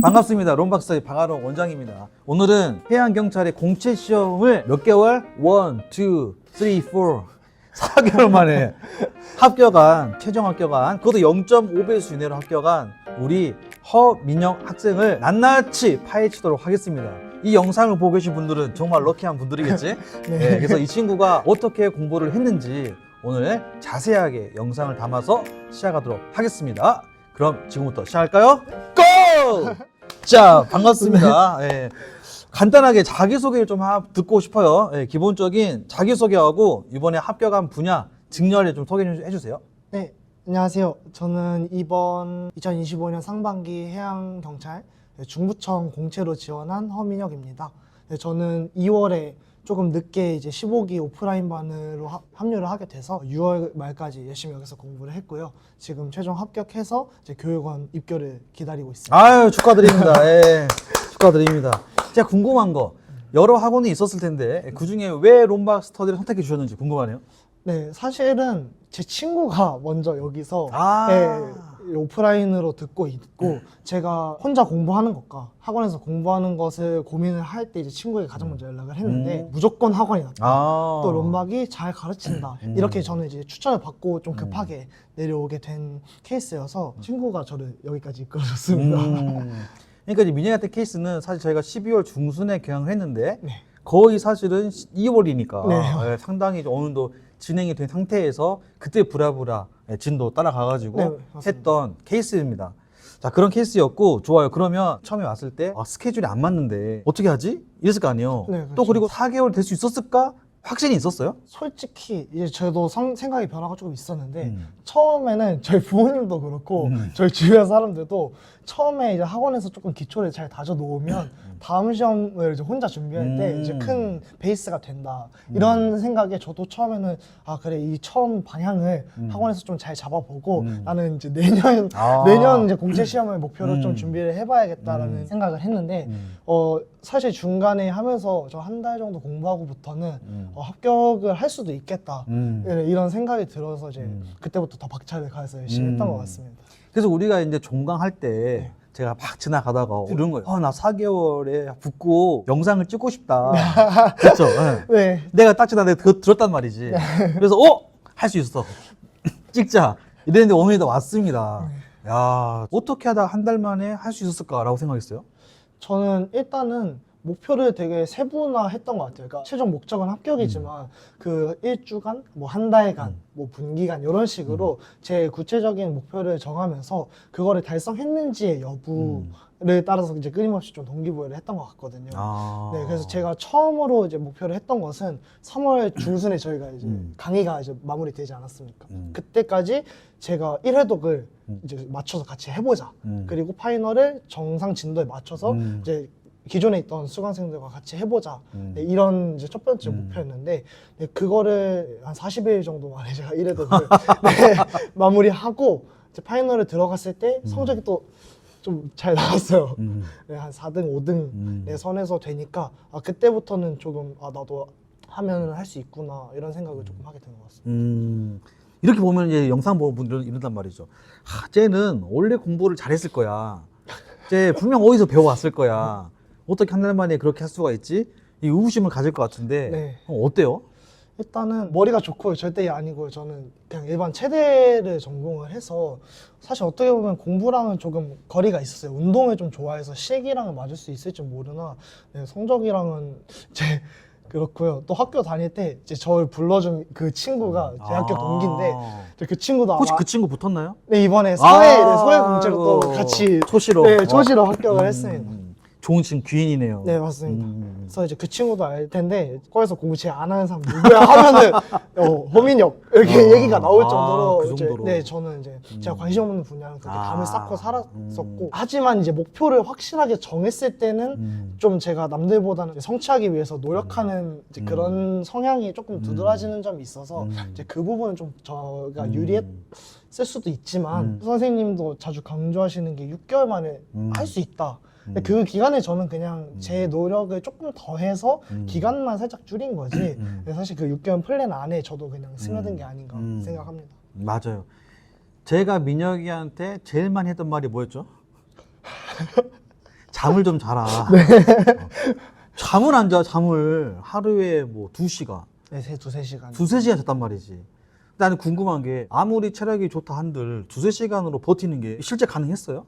반갑습니다. 롬박사의 방아론 원장입니다. 오늘은 해양경찰의 공채 시험을 몇 개월? 1, 2, 3, 4 4개월 만에 합격한, 최종 합격한, 그것도 0.5배수 이내로 합격한 우리 허민영 학생을 낱낱이 파헤치도록 하겠습니다. 이 영상을 보고 계신 분들은 정말 럭키한 분들이겠지? 네, 그래서 이 친구가 어떻게 공부를 했는지 오늘 자세하게 영상을 담아서 시작하도록 하겠습니다. 그럼 지금부터 시작할까요? 고! 자, 반갑습니다. 예, 간단하게 자기소개를 좀 듣고 싶어요. 예, 기본적인 자기소개하고 이번에 합격한 분야, 직렬을 좀 소개 좀 해주세요. 네, 안녕하세요. 저는 이번 2025년 상반기 해양경찰 중부청 공채로 지원한 허민혁입니다. 네, 저는 2월에 조금 늦게 이제 15기 오프라인반으로 합류를 하게 돼서 6월 말까지 열심히 여기서 공부를 했고요. 지금 최종 합격해서 이제 교육원 입교를 기다리고 있습니다. 아유, 축하드립니다. 예, 축하드립니다. 제가 궁금한 거, 여러 학원이 있었을 텐데 그 중에 왜 롬박 스터디를 선택해 주셨는지 궁금하네요. 네, 사실은 제 친구가 먼저 여기서 아. 오프라인으로 듣고 있고 제가 혼자 공부하는 것과 학원에서 공부하는 것을 고민을 할 때 이제 친구에게 가장 먼저 연락을 했는데 무조건 학원이 낫다. 또 롬박이 잘 가르친다. 이렇게 저는 이제 추천을 받고 좀 급하게 내려오게 된 케이스여서 친구가 저를 여기까지 이끌어줬습니다. 그러니까 이제 민영이한테 케이스는 사실 저희가 12월 중순에 개강을 했는데 네. 거의 사실은 2월이니까 네. 상당히 어느 정도 진행이 된 상태에서 그때 부랴부랴 진도 따라가가지고 네, 맞습니다. 했던 케이스입니다. 자, 그런 케이스였고 좋아요. 그러면 처음에 왔을 때 스케줄이 안 맞는데 어떻게 하지? 이랬을 거 아니에요. 네, 또 그렇죠. 그리고 4개월 될 수 있었을까? 확신이 있었어요? 솔직히 이제 저도 생각의 변화가 조금 있었는데 처음에는 저희 부모님도 그렇고 저희 주변 사람들도 처음에 이제 학원에서 조금 기초를 잘 다져 놓으면 다음 시험을 이제 혼자 준비할 때 이제 큰 베이스가 된다 이런 생각에 저도 처음에는 아 그래 이 처음 방향을 학원에서 좀 잘 잡아보고 나는 이제 내년 이제 공채 시험을 목표로 좀 준비를 해봐야겠다라는 생각을 했는데 사실 중간에 하면서 저 한 달 정도 공부하고부터는 합격을 할 수도 있겠다 이런 생각이 들어서 이제 그때부터 더 박차를 가해서 열심히 했던 것 같습니다. 그래서 우리가 이제 종강할 때 제가 막 지나가다가 이런 거예요. 나 4개월에 붙고 영상을 찍고 싶다. 그렇죠? 네. 내가 딱 지나 내가 그거 들었단 말이지. 그래서 할 수 있어. 찍자. 이랬는데 오늘도 왔습니다. 야, 어떻게 하다가 한 달 만에 할 수 있었을까라고 생각했어요. 저는 일단은 목표를 되게 세분화했던 것 같아요. 그러니까 최종 목적은 합격이지만 그 일주간, 뭐 한 달간, 뭐 분기간 이런 식으로 제 구체적인 목표를 정하면서 그거를 달성했는지의 여부를 따라서 이제 끊임없이 좀 동기부여를 했던 것 같거든요. 네, 그래서 제가 처음으로 이제 목표를 했던 것은 3월 중순에 저희가 이제 강의가 이제 마무리되지 않았습니까? 그때까지 제가 1회독을 이제 맞춰서 같이 해보자. 그리고 파이널을 정상 진도에 맞춰서 이제 기존에 있던 수강생들과 같이 해보자. 네, 이런 이제 첫 번째 목표였는데 네, 그거를 한 40일 정도 만에 제가 1회독을 네, 마무리하고 이제 파이널에 들어갔을 때 성적이 또 좀 잘 나왔어요. 네, 한 4등, 5등 네, 선에서 되니까 그때부터는 조금 나도 하면 할 수 있구나 이런 생각을 조금 하게 된 것 같습니다. 이렇게 보면 이제 영상 보는 분들은 이런단 말이죠. 쟤는 원래 공부를 잘했을 거야. 쟤 분명 어디서 배워왔을 거야. 어떻게 한 달 만에 그렇게 할 수가 있지? 이 의구심을 가질 것 같은데 네. 어때요? 일단은 머리가 좋고요. 절대 아니고요. 저는 그냥 일반 체대를 전공을 해서 사실 어떻게 보면 공부랑은 조금 거리가 있었어요. 운동을 좀 좋아해서 실기랑은 맞을 수 있을지 모르나 네, 성적이랑은 이제 그렇고요. 또 학교 다닐 때 이제 저를 불러준 그 친구가 제 학교 동기인데 그 친구도 혹시 아마 그 친구 붙었나요? 네, 이번에 사회 공채로 또 같이 초시로 네, 초시로 합격을 했습니다. 좋은 친구 귀인이네요. 네, 맞습니다. 그래서 이제 그 친구도 알 텐데 과에서 공부 제일 안 하는 사람 누구야 하면은 허민혁 이렇게 얘기가 나올 정도로, 그 정도로. 네, 저는 이제 제가 관심 없는 분야는 그렇게 감을 쌓고 살았었고 하지만 이제 목표를 확실하게 정했을 때는 좀 제가 남들보다는 이제 성취하기 위해서 노력하는 이제 그런 성향이 조금 두드러지는 점이 있어서 이제 그 부분은 좀 저가 유리했을 수도 있지만 선생님도 자주 강조하시는 게 6개월 만에 할 수 있다. 근데 그 기간에 저는 그냥 제 노력을 조금 더해서 기간만 살짝 줄인 거지 근데 사실 그 6개월 플랜 안에 저도 그냥 스며든 게 아닌가 생각합니다. 맞아요. 제가 민혁이한테 제일 많이 했던 말이 뭐였죠? 잠을 좀 자라. 잠을 안 자, 잠을 하루에 뭐 2시간, 네, 두세 시간. 두세 시간 잤단 말이지. 나는 궁금한 게 아무리 체력이 좋다 한들 두세 시간으로 버티는 게 실제 가능했어요?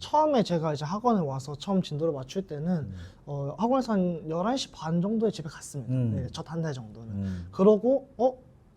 처음에 제가 이제 학원에 와서 처음 진도를 맞출 때는 학원에서 한 11시 반 정도에 집에 갔습니다. 네, 첫 한 달 정도는. 그러고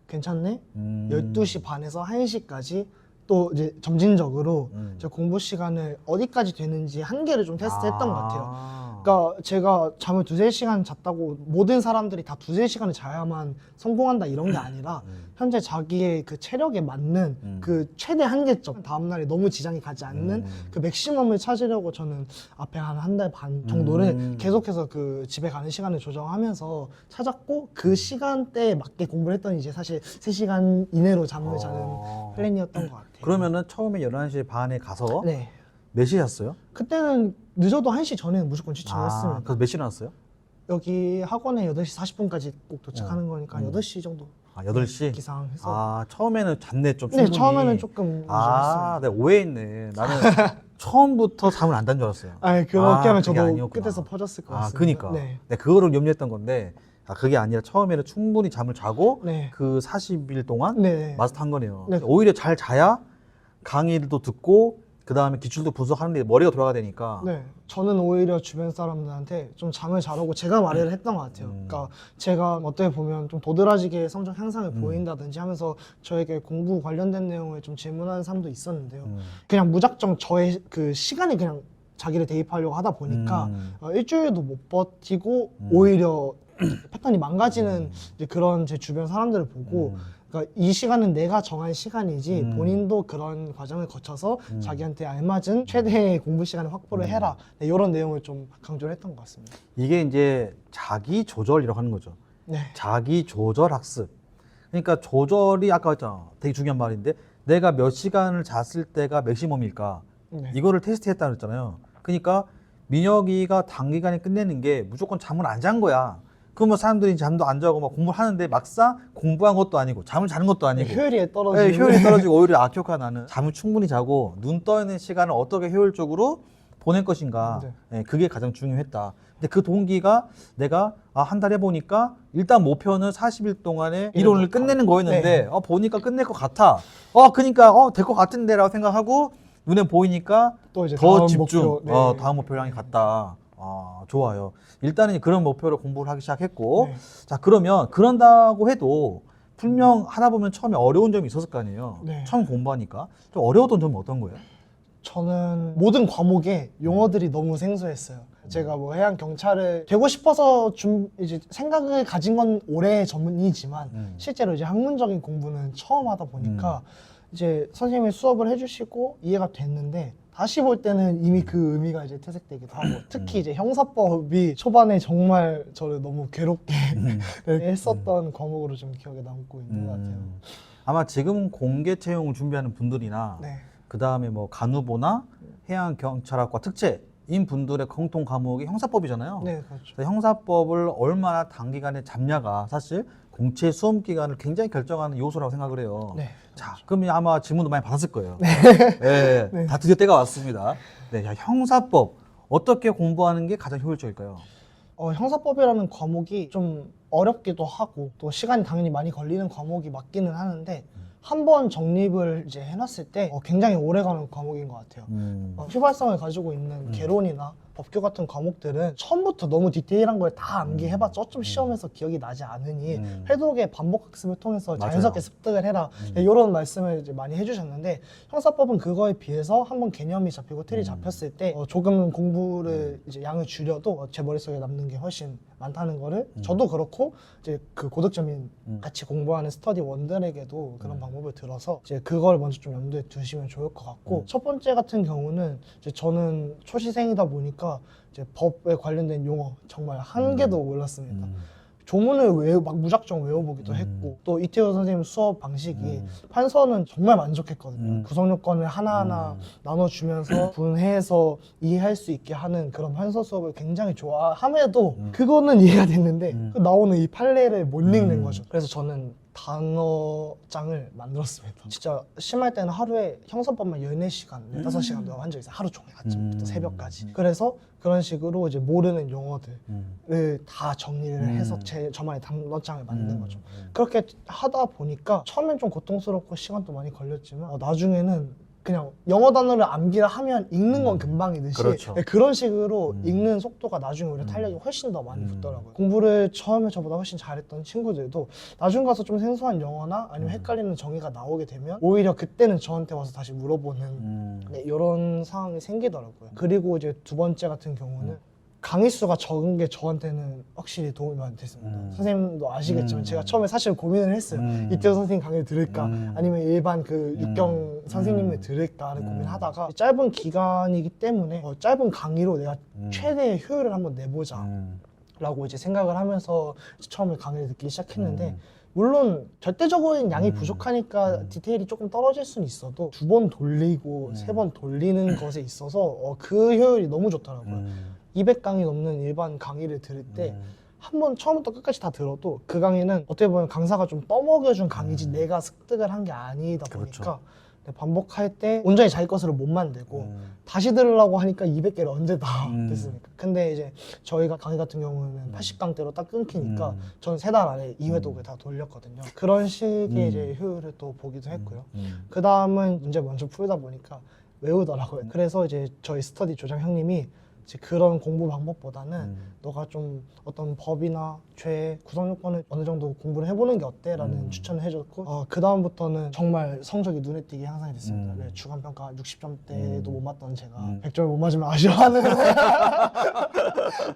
괜찮네? 12시 반에서 1시까지 또 이제 점진적으로 제 공부 시간을 어디까지 되는지 한계를 좀 테스트했던 것 같아요. 그러니까 제가 잠을 두세 시간 잤다고 모든 사람들이 다 두세 시간을 자야만 성공한다 이런 게 아니라 현재 자기의 그 체력에 맞는 그 최대 한계점, 다음날에 너무 지장이 가지 않는 그 맥시멈을 찾으려고 저는 앞에 한 달 반 정도를 계속해서 그 집에 가는 시간을 조정하면서 찾았고, 그 시간대에 맞게 공부를 했더니 이제 사실 3시간 이내로 잠을 자는 플랜이었던 것 같아요. 그러면은 처음에 11시 반에 가서 네. 몇 시에 잤어요? 그때는 늦어도 1시 전에는 무조건 지침했습니다. 그래서 몇 시에 나왔어요? 여기 학원에 8시 40분까지 꼭 도착하는 거니까 8시 정도 8시? 기상해서. 처음에는 잤네, 좀 네, 충분히. 처음에는 조금 늦었어요. 내가 오해했네. 나는 처음부터 잠을 안 잔 줄 알았어요. 아니, 그렇게 하면 그게 저도 아니었구나. 끝에서 퍼졌을 것 같습니다. 그니까. 네. 내가 그거를 염려했던 건데, 그게 아니라 처음에는 충분히 잠을 자고, 네. 그 40일 동안 네. 마스터한 거네요. 네. 오히려 잘 자야 강의도 듣고, 그 다음에 기출도 분석하는데 머리가 돌아가 되니까. 네, 저는 오히려 주변 사람들한테 좀 잠을 자라고 제가 말을 했던 것 같아요. 그러니까 제가 어떻게 보면 좀 도드라지게 성적 향상을 보인다든지 하면서 저에게 공부 관련된 내용을 좀 질문하는 사람도 있었는데요. 그냥 무작정 저의 그 시간에 그냥 자기를 대입하려고 하다 보니까 일주일도 못 버티고 오히려 패턴이 망가지는 이제 그런 제 주변 사람들을 보고, 그러니까 이 시간은 내가 정한 시간이지 본인도 그런 과정을 거쳐서 자기한테 알맞은 최대의 공부 시간을 확보를 해라, 네, 이런 내용을 좀 강조를 했던 것 같습니다. 이게 이제 자기 조절이라고 하는 거죠. 네. 자기 조절 학습. 그러니까 조절이 아까 했잖아. 되게 중요한 말인데, 내가 몇 시간을 잤을 때가 맥시멈일까? 네. 이거를 테스트했다 그랬잖아요. 그러니까 민혁이가 단기간에 끝내는 게 무조건 잠을 안 잔 거야. 그러면 사람들이 잠도 안 자고 막 공부를 하는데 막상 공부한 것도 아니고 잠을 자는 것도 아니고 효율이 떨어지고. 네, 효율이 떨어지고 오히려 악효과 나는. 잠을 충분히 자고 눈 떠 있는 시간을 어떻게 효율적으로 보낼 것인가. 네. 네, 그게 가장 중요했다. 근데 그 동기가 내가 한 달 해보니까 일단 목표는 40일 동안에 이론을 끝내는 거였는데 네. 보니까 끝낼 것 같아. 그러니까 될 것 같은데 라고 생각하고 눈에 보이니까 또 이제 더 다음 집중. 목표, 네. 다음 목표를 향해 갔다. 좋아요. 일단은 그런 목표로 공부를 하기 시작했고, 네. 자, 그러면 그런다고 해도 분명 하다 보면 처음에 어려운 점이 있었을 거 아니에요. 네. 처음 공부하니까. 좀 어려웠던 점은 어떤 거예요? 저는 모든 과목에 용어들이 너무 생소했어요. 제가 뭐 해양 경찰을 되고 싶어서 이제 생각을 가진 건 오래 전이지만 실제로 이제 학문적인 공부는 처음 하다 보니까 이제 선생님이 수업을 해주시고 이해가 됐는데 다시 볼 때는 이미 그 의미가 이제 퇴색되기도 하고, 특히 이제 형사법이 초반에 정말 저를 너무 괴롭게 했었던 과목으로 좀 기억에 남고 있는 것 같아요. 아마 지금 공개 채용을 준비하는 분들이나 네. 그 다음에 뭐 간후보나 해양경찰학과 특채인 분들의 공통 과목이 형사법이잖아요. 네, 그렇죠. 그래서 형사법을 얼마나 단기간에 잡냐가 사실 공채 수험 기간을 굉장히 결정하는 요소라고 생각을 해요. 네. 자, 그럼 아마 질문도 많이 받았을 거예요. 네. 네. 다 드디어 때가 왔습니다. 네, 자, 형사법 어떻게 공부하는 게 가장 효율적일까요? 형사법이라는 과목이 좀 어렵기도 하고 또 시간이 당연히 많이 걸리는 과목이 맞기는 하는데, 한 번 정립을 이제 해놨을 때 굉장히 오래가는 과목인 것 같아요. 휘발성을 가지고 있는 개론이나 법규 같은 과목들은 처음부터 너무 디테일한 걸 다 암기해봤자 어쩜 시험에서 기억이 나지 않으니 회독의 반복 학습을 통해서 맞아요. 자연스럽게 습득을 해라, 이런 말씀을 이제 많이 해주셨는데, 형사법은 그거에 비해서 한번 개념이 잡히고 틀이 잡혔을 때 조금 공부를 이제 양을 줄여도 제 머릿속에 남는 게 훨씬 많다는 거를 저도 그렇고 이제 그 고득점인 같이 공부하는 스터디원들에게도 그런 방법을 들어서 이제 그걸 먼저 좀 염두에 두시면 좋을 것 같고, 첫 번째 같은 경우는 이제 저는 초시생이다 보니까 이제 법에 관련된 용어 정말 한 개도 몰랐습니다. 조문을 막 무작정 외워보기도 했고, 또 이태호 선생님 수업 방식이 판서는 정말 만족했거든요. 구성 요건을 하나하나 나눠주면서 분해해서 이해할 수 있게 하는 그런 판서 수업을 굉장히 좋아함에도 그거는 이해가 됐는데 그 나오는 이 판례를 못 읽는 거죠. 그래서 저는 단어장을 만들었습니다. 진짜 심할 때는 하루에 형사법만 14시간, 15시간 내가 한 적이 있어요. 하루 종일 아침부터 새벽까지. 그래서 그런 식으로 이제 모르는 용어들을 다 정리를 해서 저만의 단어장을 만든 거죠. 그렇게 하다 보니까 처음엔 좀 고통스럽고 시간도 많이 걸렸지만 나중에는 그냥 영어 단어를 암기를 하면 읽는 건 금방이듯이 그렇죠. 그런 식으로 읽는 속도가 나중에 오히려 탄력이 훨씬 더 많이 붙더라고요. 공부를 처음에 저보다 훨씬 잘했던 친구들도 나중 가서 좀 생소한 영어나 아니면 헷갈리는 정의가 나오게 되면 오히려 그때는 저한테 와서 다시 물어보는 네, 이런 상황이 생기더라고요. 그리고 이제 두 번째 같은 경우는 강의 수가 적은 게 저한테는 확실히 도움이 많이 됐습니다. 선생님도 아시겠지만 제가 처음에 사실 고민을 했어요. 이태호 선생님 강의를 들을까 아니면 일반 그 육경 선생님을 들을까를 고민하다가 짧은 기간이기 때문에 짧은 강의로 내가 최대의 효율을 한번 내보자 라고 이제 생각을 하면서 처음에 강의를 듣기 시작했는데 물론 절대적인 양이 부족하니까 디테일이 조금 떨어질 수는 있어도 2번 돌리고 3번 돌리는 것에 있어서 그 효율이 너무 좋더라고요. 200강이 넘는 일반 강의를 들을 때 한 번 처음부터 끝까지 다 들어도 그 강의는 어떻게 보면 강사가 좀 떠먹여준 강의지 내가 습득을 한 게 아니다 보니까 그렇죠. 반복할 때 온전히 자기 것으로 못 만들고 다시 들으려고 하니까 200개를 언제 다 됐습니까? 근데 이제 저희가 강의 같은 경우는 80강대로 딱 끊기니까 저는 3달 안에 2회독을 다 돌렸거든요. 그런 식의 이제 효율을 또 보기도 했고요. 그 다음은 문제 먼저 풀다 보니까 외우더라고요. 그래서 이제 저희 스터디 조장 형님이 이제 그런 공부 방법보다는 너가 좀 어떤 법이나 죄 구성 요건을 어느 정도 공부를 해보는 게 어때? 라는 추천을 해줬고 그 다음부터는 정말 성적이 눈에 띄게 향상이 됐습니다. 네, 주간평가 60점대도 못 맞던 제가 100점을 못 맞으면 아쉬워하는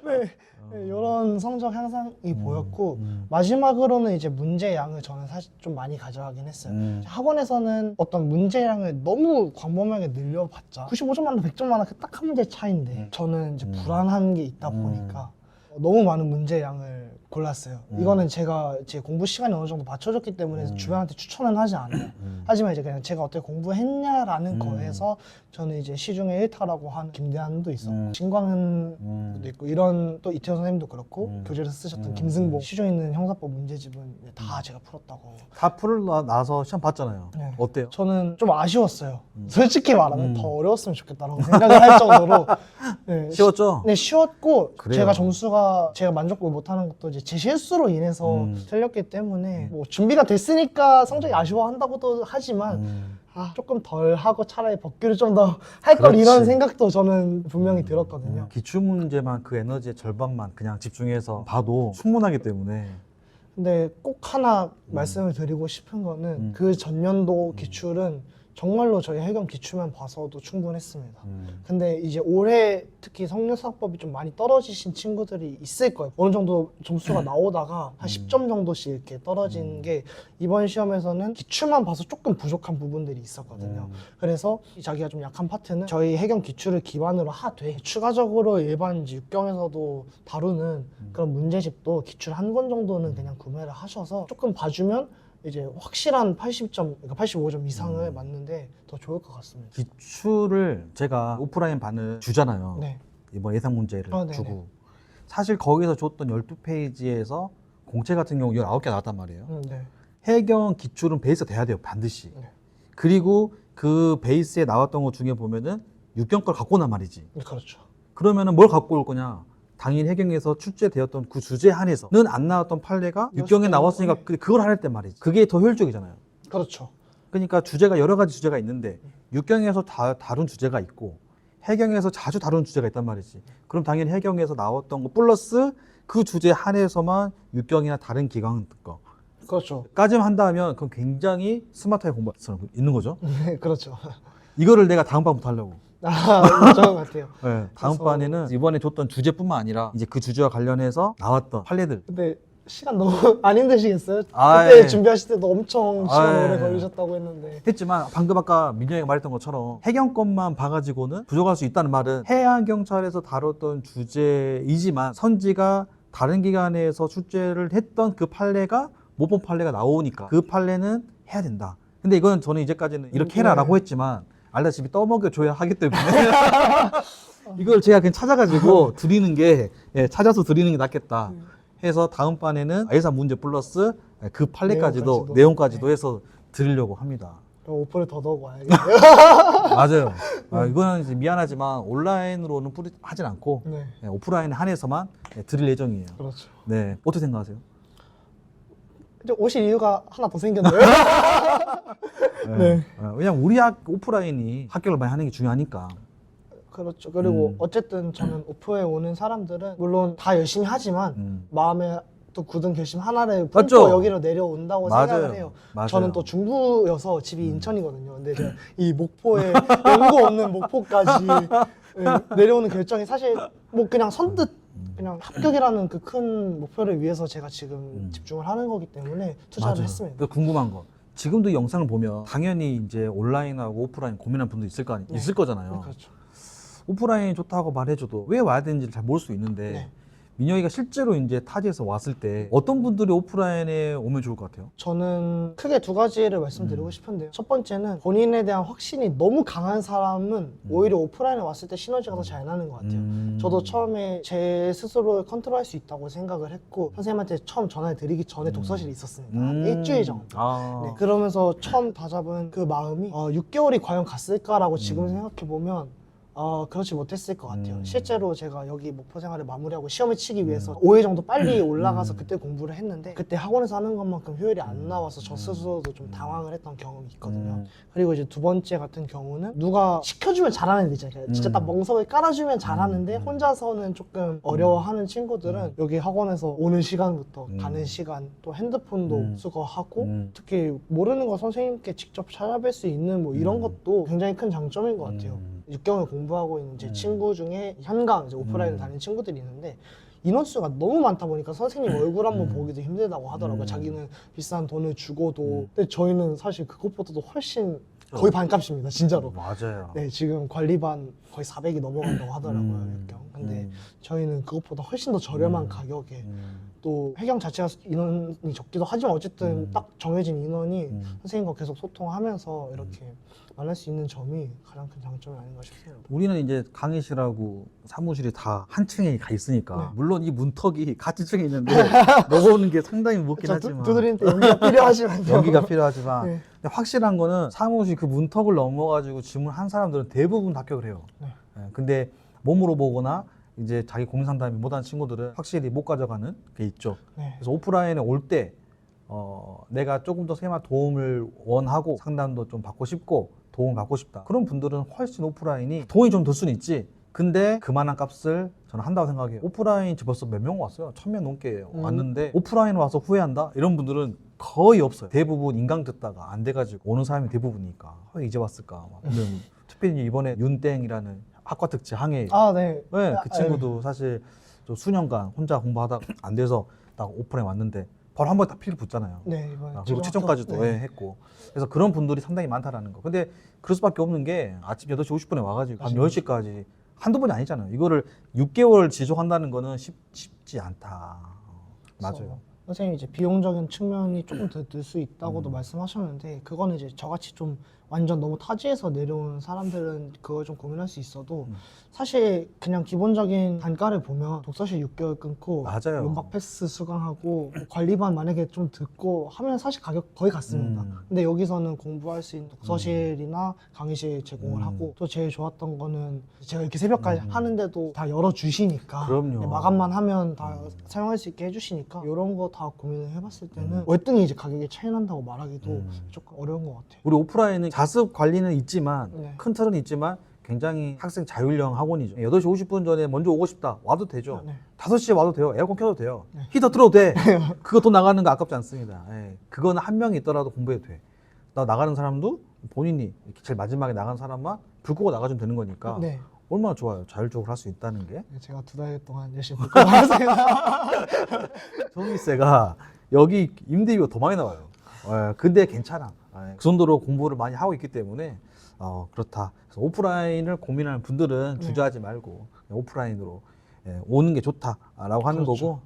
네, 이런 성적 향상이 보였고 마지막으로는 이제 문제량을 저는 사실 좀 많이 가져가긴 했어요. 학원에서는 어떤 문제량을 너무 광범위하게 늘려봤자 95점 만나 100점 만나 그 딱 한 문제 차이인데 저는 이제 불안한 게 있다 보니까 너무 많은 문제량을 골랐어요. 이거는 제가 제 공부 시간이 어느 정도 맞춰졌기 때문에 주변한테 추천은 하지 않아요. 하지만 이제 그냥 제가 어떻게 공부했냐라는 거에서 저는 이제 시중에 1타라고 하는 김대한도 있었고 신광현도 있고 이런 또 이태호 선생님도 그렇고 교재를 쓰셨던 김승복 시중에 있는 형사법 문제집은 다 제가 풀었다고. 다 풀고 나서 시험 봤잖아요. 네. 어때요? 저는 좀 아쉬웠어요. 솔직히 말하면 더 어려웠으면 좋겠다라고 생각을 할 정도로 네, 쉬웠죠? 네, 쉬웠고 그래요. 제가 점수가 제가 만족을 못하는 것도 이제 제 실수로 인해서 틀렸기 때문에 뭐 준비가 됐으니까 성적이 아쉬워한다고도 하지만 조금 덜 하고 차라리 법규를 좀 더 할 걸 그렇지. 이런 생각도 저는 분명히 들었거든요. 기출 문제만 그 에너지의 절반만 그냥 집중해서 봐도 충분하기 때문에 근데 꼭 하나 말씀을 드리고 싶은 거는 그 전년도 기출은 정말로 저희 해경 기출만 봐서도 충분했습니다. 근데 이제 올해 특히 성역사법이 좀 많이 떨어지신 친구들이 있을 거예요. 어느 정도 점수가 나오다가 한 10점 정도씩 이렇게 떨어진 게 이번 시험에서는 기출만 봐서 조금 부족한 부분들이 있었거든요. 그래서 자기가 좀 약한 파트는 저희 해경 기출을 기반으로 하되 추가적으로 일반 이제 육경에서도 다루는 그런 문제집도 기출 한 권 정도는 그냥 구매를 하셔서 조금 봐주면 이제 확실한 80점, 그러니까 85점 이상을 맞는데 더 좋을 것 같습니다. 기출을 제가 오프라인 반을 주잖아요. 네. 이번 예상 문제를 네네. 주고 사실 거기서 줬던 12페이지에서 공채 같은 경우 19개 나왔단 말이에요. 네. 해경 기출은 베이스가 돼야 돼요, 반드시. 네. 그리고 그 베이스에 나왔던 것 중에 보면은 육경 걸 갖고 온단 말이지. 그렇죠. 그러면은 뭘 갖고 올 거냐? 당일 해경에서 출제되었던 그 주제 한에서는 안 나왔던 판례가 육경에 나왔으니까 그걸 할 때 말이지. 그게 더 효율적이잖아요. 그렇죠. 그러니까 주제가 여러 가지 주제가 있는데 육경에서 다룬 주제가 있고 해경에서 자주 다룬 주제가 있단 말이지. 그럼 당연히 해경에서 나왔던 거 플러스 그 주제 한에서만 육경이나 다른 기관 거 그렇죠. 까지만 한다면 그건 굉장히 스마트하게 공부할 수 있는 거죠. 네, 그렇죠. 이거를 내가 다음 반부터 하려고. 그런 것 같아요. 네, 다음 그래서- 반에는 이번에 줬던 주제뿐만 아니라 이제 그 주제와 관련해서 나왔던 판례들. 근데 시간 너무 안 힘드시겠어요? 아, 그때 예. 준비하실 때도 엄청 시간 아, 오래 예. 걸리셨다고 했는데 했지만 방금 아까 민정이가 말했던 것처럼 해경 것만 봐가지고는 부족할 수 있다는 말은 해양경찰에서 다뤘던 주제이지만 선지가 다른 기관에서 출제를 했던 그 판례가 못 본 판례가 나오니까 그 판례는 해야 된다. 근데 이거는 저는 이제까지는 이렇게 해라라고 했지만 알다시피 떠먹여줘야 하기 때문에 이걸 제가 그냥 찾아가지고 드리는 게 찾아서 드리는 게 낫겠다 해서 다음 반에는 예산 문제 플러스 그 판례까지도 내용까지도. 내용까지도 네. 해서 드리려고 합니다. 오프를 더더욱 와야겠네요. 맞아요. 이거는 이제 미안하지만 온라인으로는 하진 않고 네, 오프라인 한해서만 드릴 예정이에요. 그렇죠. 네, 어떻게 생각하세요? 이제 오실 이유가 하나 더 생겼네요. 네. 왜냐면 우리 오프라인이 합격을 많이 하는 게 중요하니까. 그렇죠. 그리고 어쨌든 저는 오프에 오는 사람들은 물론 다 열심히 하지만 마음에 또 굳은 결심 하나를 품고 맞죠? 여기로 내려온다고 맞아요. 생각을 해요. 맞아요. 저는 또 중부여서 집이 인천이거든요. 근데 제가 이 목포에 연고 없는 목포까지 내려오는 결정이 사실 뭐 그냥 선뜻 그냥 합격이라는 그 큰 목표를 위해서 제가 지금 집중을 하는 거기 때문에 투자를 맞아요. 했습니다. 그 궁금한 거. 지금도 이 영상을 보면 당연히 이제 온라인하고 오프라인 고민하는 분도 있을 거 네. 있을 거잖아요. 그렇죠. 오프라인이 좋다고 말해줘도 왜 와야 되는지를 잘 모를 수 있는데 네. 민혁이가 실제로 이제 타지에서 왔을 때 어떤 분들이 오프라인에 오면 좋을 것 같아요? 저는 크게 두 가지를 말씀드리고 싶은데요. 첫 번째는 본인에 대한 확신이 너무 강한 사람은 오히려 오프라인에 왔을 때 시너지가 더 잘 나는 것 같아요. 저도 처음에 제 스스로를 컨트롤할 수 있다고 생각을 했고 선생님한테 처음 전화를 드리기 전에 독서실에 있었습니다. 한 일주일 정도. 네, 그러면서 처음 다잡은 그 마음이 6개월이 과연 갔을까라고 지금 생각해보면 그렇지 못했을 것 같아요. 실제로 제가 여기 목포 생활을 마무리하고 시험을 치기 위해서 5일 정도 빨리 올라가서 그때 공부를 했는데 그때 학원에서 하는 것만큼 효율이 안 나와서 저 스스로도 좀 당황을 했던 경험이 있거든요. 그리고 이제 두 번째 같은 경우는 누가 시켜주면 잘하는 애 있잖아요. 진짜 딱 멍석을 깔아주면 잘하는데 혼자서는 조금 어려워하는 친구들은 여기 학원에서 오는 시간부터 가는 시간 또 핸드폰도 수거하고 특히 모르는 거 선생님께 직접 찾아뵐 수 있는 뭐 이런 것도 굉장히 큰 장점인 것 같아요. 6개월 공부하고 있는 제 친구 중에 현강 이제 오프라인을 다니는 친구들이 있는데 인원수가 너무 많다 보니까 선생님 얼굴 한번 보기도 힘들다고 하더라고요. 자기는 비싼 돈을 주고도. 근데 저희는 사실 그것보다도 훨씬 거의 반값입니다. 진짜로. 맞아요. 네, 지금 관리반 거의 400이 넘어간다고 하더라고요. 육경. 근데 저희는 그것보다 훨씬 더 저렴한 가격에 또 회경 자체가 인원이 적기도 하지만 어쨌든 딱 정해진 인원이 선생님과 계속 소통하면서 이렇게 만날 수 있는 점이 가장 큰 장점이 아닌가 싶습니다. 우리는 이제 강의실하고 사무실이 다 한 층에 가 있으니까 네. 물론 이 문턱이 같은 층에 있는데 먹어오는 게 상당히 무겁긴 하지만 두드리는 때 연기가 필요하지만요. 연기가 필요하지만 네. 근데 확실한 거는 사무실 그 문턱을 넘어가지고 질문한 사람들은 대부분 합격을 해요. 네. 근데 몸으로 보거나 이제 자기 고민 상담이 못하는 친구들은 확실히 못 가져가는 게 있죠. 네. 그래서 오프라인에 올 때 내가 조금 더 세마 도움을 원하고 상담도 좀 받고 싶고 도움을 받고 싶다. 그런 분들은 훨씬 오프라인이 돈이 좀 들 수는 있지. 근데 그만한 값을 저는 한다고 생각해요. 오프라인 벌써 몇 명 왔어요. 1000명 넘게 왔는데 오프라인 와서 후회한다? 이런 분들은 거의 없어요. 대부분 인강 듣다가 안 돼가지고 오는 사람이 대부분이니까 왜 이제 왔을까? 특별히 이번에 윤땡이라는 학과 특채 항해 네. 네, 그 친구도 사실 좀 수년간 혼자 공부하다가 안 돼서 딱 오프라인 왔는데 바로 한 번에 다 필을 붙잖아요. 네, 이번에 그리고 최종까지도 네. 했고. 그래서 그런 분들이 상당히 많다라는 거. 근데 그럴 수밖에 없는 게 아침 8시 50분에 와가지고 밤 맞아요. 10시까지 한두 번이 아니잖아요. 이거를 6개월 지속한다는 거는 쉽지 않다. 맞아요. 선생님이 이제 비용적인 측면이 조금 더 들 수 있다고도 말씀하셨는데 그거는 이제 저같이 좀 완전 너무 타지에서 내려온 사람들은 그걸 좀 고민할 수 있어도 사실 그냥 기본적인 단가를 보면 독서실 6개월 끊고 맞아요. 연박 패스 수강하고 뭐 관리반 만약에 좀 듣고 하면 사실 가격 거의 같습니다. 근데 여기서는 공부할 수 있는 독서실이나 강의실 제공을 하고 또 제일 좋았던 거는 제가 이렇게 새벽까지 하는데도 다 열어주시니까 그럼요. 네, 마감만 하면 다 사용할 수 있게 해주시니까 이런 거 다 고민을 해봤을 때는 월등히 이제 가격이 차이 난다고 말하기도 조금 어려운 것 같아요. 우리 오프라인은 자습 관리는 있지만 네. 큰 틀은 있지만 굉장히 학생 자율형 학원이죠. 8시 50분 전에 먼저 오고 싶다. 와도 되죠. 네. 5시에 와도 돼요. 에어컨 켜도 돼요. 히터 틀어도 돼. 그거 돈 나가는 거 아깝지 않습니다. 그거는 한 명이 있더라도 공부해도 돼. 나 나가는 사람도 본인이 이렇게 제일 마지막에 나간 사람만 불 끄고 나가주면 되는 거니까 네. 얼마나 좋아요. 자율적으로 할 수 있다는 게. 제가 2달 동안 열심히 볼거 많았어요. 전기세가 여기 임대비가 더 많이 나와요. 근데 괜찮아. 그 정도로 공부를 많이 하고 있기 때문에 그렇다. 그래서 오프라인을 고민하는 분들은 주저하지 말고 오프라인으로 오는 게 좋다라고 하는 그렇죠. 거고.